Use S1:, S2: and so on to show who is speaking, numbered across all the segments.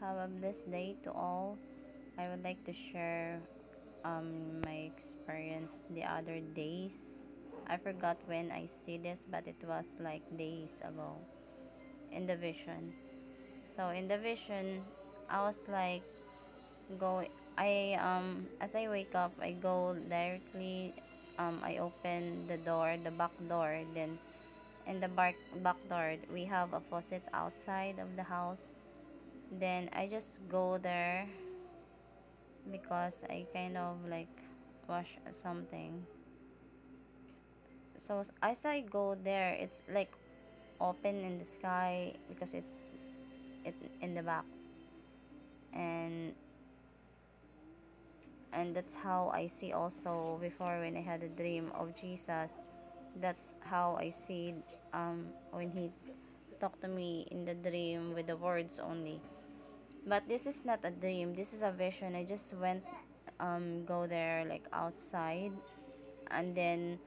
S1: Have a blessed day to all. I would like to share my experience the other days. I forgot when I see this, but it was like days ago in the vision. So in the vision, I was like go. I as I wake up, I go directly. I open the door, the back door. Then in the back door, we have a faucet outside of the house. Then I just go there because I kind of like wash something. So as I go there, it's like open in the sky because it in the back, and that's how I see also before when I had a dream of Jesus. That's how I see when he talked to me in the dream with the words only. But this is not a dream. This is a vision. I just went go there like outside, and then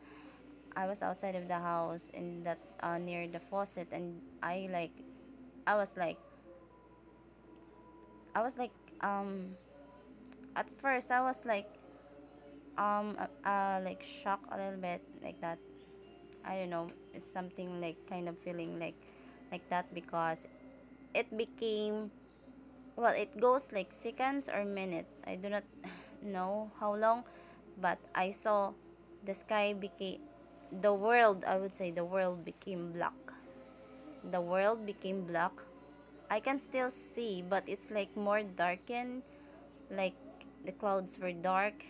S1: I was outside of the house in that near the faucet, and I was like I was like at first I was like shocked a little bit like that. I don't know, it's something like kind of feeling like that because it became, well, it goes like seconds or minute, I do not know how long, but I saw the sky became, the world, I would say the world became black. The world became black. I can still see, but it's like more darkened, like the clouds were dark,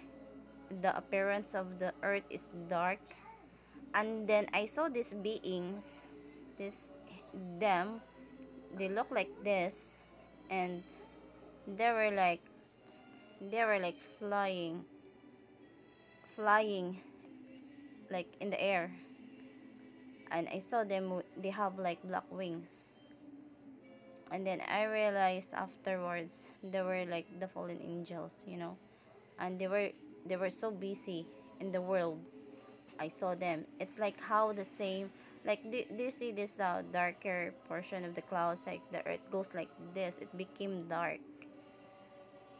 S1: the appearance of the earth is dark. And then I saw these beings, this them, they look like this, and they were like flying, flying like in the air. And I saw them, they have like black wings. And then I realized afterwards they were like the fallen angels. And they were so busy in the world. I saw them. It's like how the same, like do you see this darker portion of the clouds, like the earth goes like this, it became dark.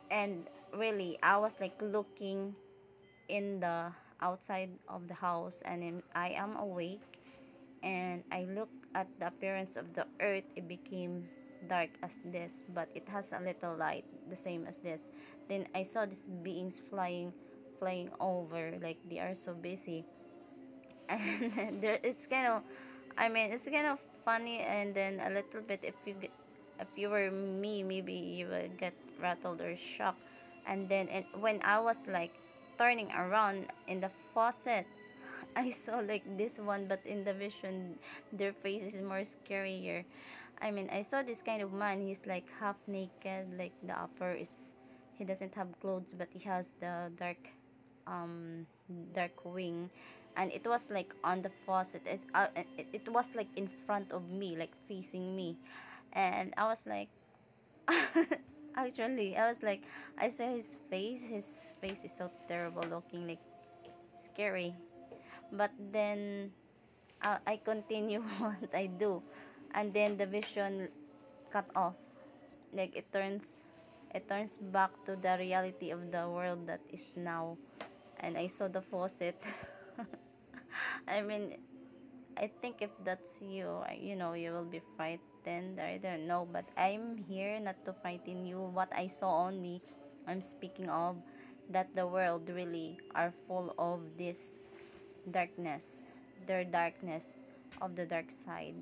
S1: And really I was like looking in the outside of the house, and then I am awake, and I look at the appearance of the earth, it became dark as this, but it has a little light the same as this. Then I saw these beings flying over, like they are so busy. And there, it's kind of, I mean, it's kind of funny, and then a little bit, if you were me, maybe you would get rattled or shocked. And then when I was like turning around in the faucet, I saw like this one, but in the vision, their face is more scarier. I mean, I saw this kind of man. He's like half naked, like the upper is, he doesn't have clothes, but he has the um dark wing, and it was like on the faucet. It was like in front of me, like facing me, and I was like, actually, I was like, I saw his face. His face is so terrible looking, like scary. But then I continue what I do, and then the vision cut off. Like it turns back to the reality of the world that is now, and I saw the faucet. I mean, I think if that's you, you will be frightened. I don't know, but I'm here not to frighten you. What I saw only, I'm speaking of that the world really are full of this darkness, their darkness of the dark side.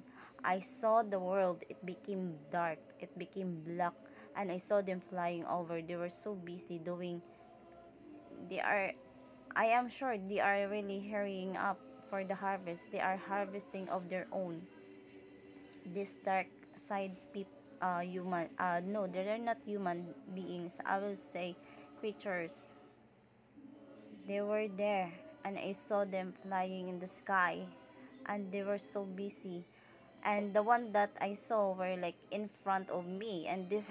S1: I saw the world, it became dark, it became black, and I saw them flying over. They were so busy doing, they are, I am sure they are really hurrying up for the harvest. They are harvesting of their own. This dark side human, no, they are not human beings. I will say creatures. They were there, and I saw them flying in the sky, and they were so busy. And the one that I saw were like in front of me, and this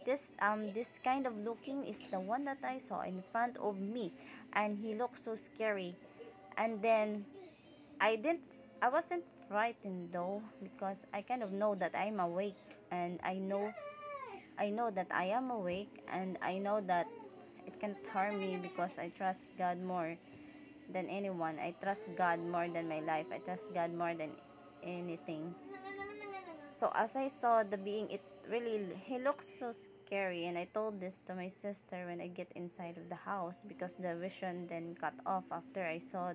S1: this kind of looking is the one that I saw in front of me, and he looked so scary. And then I wasn't frightened though, because I kind of know that I'm awake, and I know I know that I am awake, and I know that it can't harm me because I trust God more than anyone. I trust God more than my life. I trust God more than anything. So as I saw the being, it really, he looks so scary, and I told this to my sister when I get inside of the house, because the vision then cut off after I saw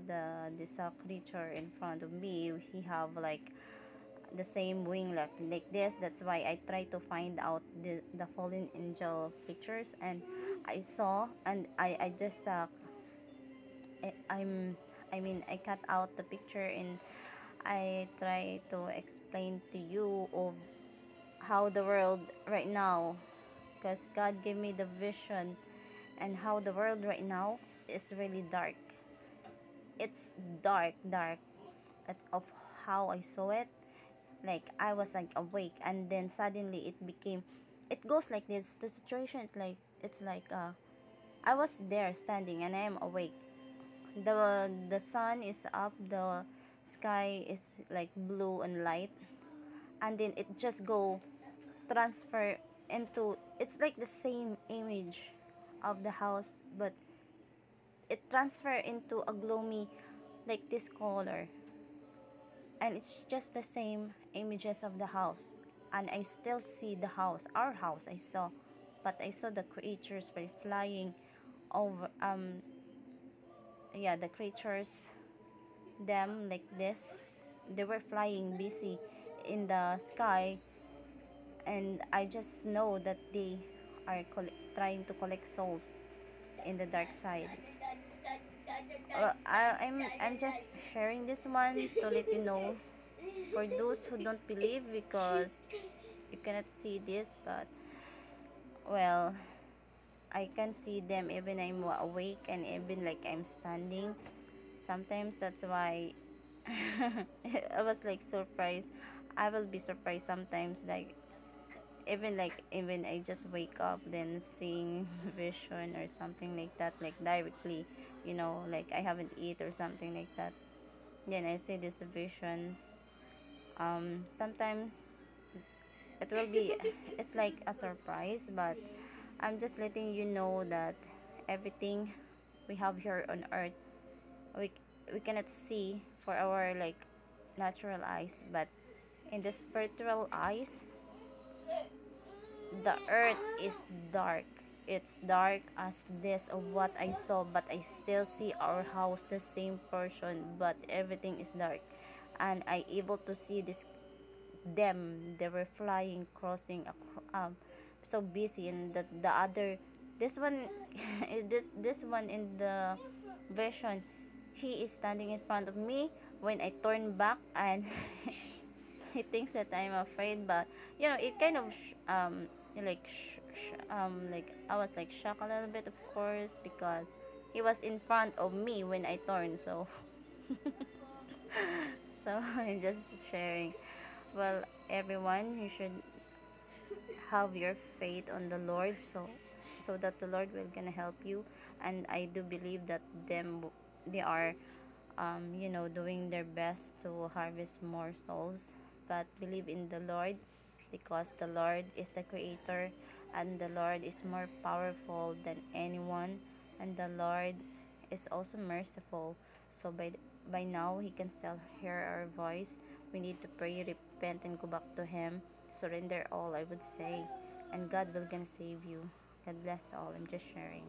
S1: this creature in front of me. He have like the same wing like this. That's why I try to find out the fallen angel pictures, and I saw, and I just I, I'm I mean, I cut out the picture, and I try to explain to you of how the world right now, because God gave me the vision, and how the world right now is really dark. It's dark. It's of how I saw it. Like I was like awake, and then suddenly it became, it goes like this. The situation is like, it's like I was there standing and I am awake. The sun is up, the sky is like blue and light, and then it just go transfer into, it's like the same image of the house, but it transfer into a gloomy like this color, and it's just the same images of the house, and I still see the house, our house I saw, but I saw the creatures were flying over, yeah, the creatures, them like this, they were flying busy in the sky, and I just know that they are trying to collect souls in the dark side. I'm just sharing this one to let you know, for those who don't believe, because you cannot see this, but well, I can see them even I'm awake, and even like I'm standing sometimes. That's why I was like surprised. I will be surprised sometimes, like even I just wake up then seeing vision or something like that, like directly, like I haven't eat or something like that, then I see these visions. Sometimes it will be, it's like a surprise, but I'm just letting you know that everything we have here on earth, we we cannot see for our like natural eyes, but in the spiritual eyes, the earth is dark. It's dark as this of what I saw, but I still see our house the same portion, but everything is dark, and I able to see this, them, they were flying, crossing so busy, and the other, this one, this one in the version, he is standing in front of me when I turn back, and he thinks that I'm afraid, but it kind of like like I was like shocked a little bit, of course, because he was in front of me when I turned, so so I'm just sharing. Well, everyone, you should have your faith on the Lord, so that the Lord will gonna help you. And I do believe that they are doing their best to harvest more souls. But believe in the Lord, because the Lord is the creator, and the Lord is more powerful than anyone, and the Lord is also merciful. So by now he can still hear our voice. We need to pray, repent, and go back to him. Surrender all, I would say, and God will gonna save you. God bless all. I'm just sharing.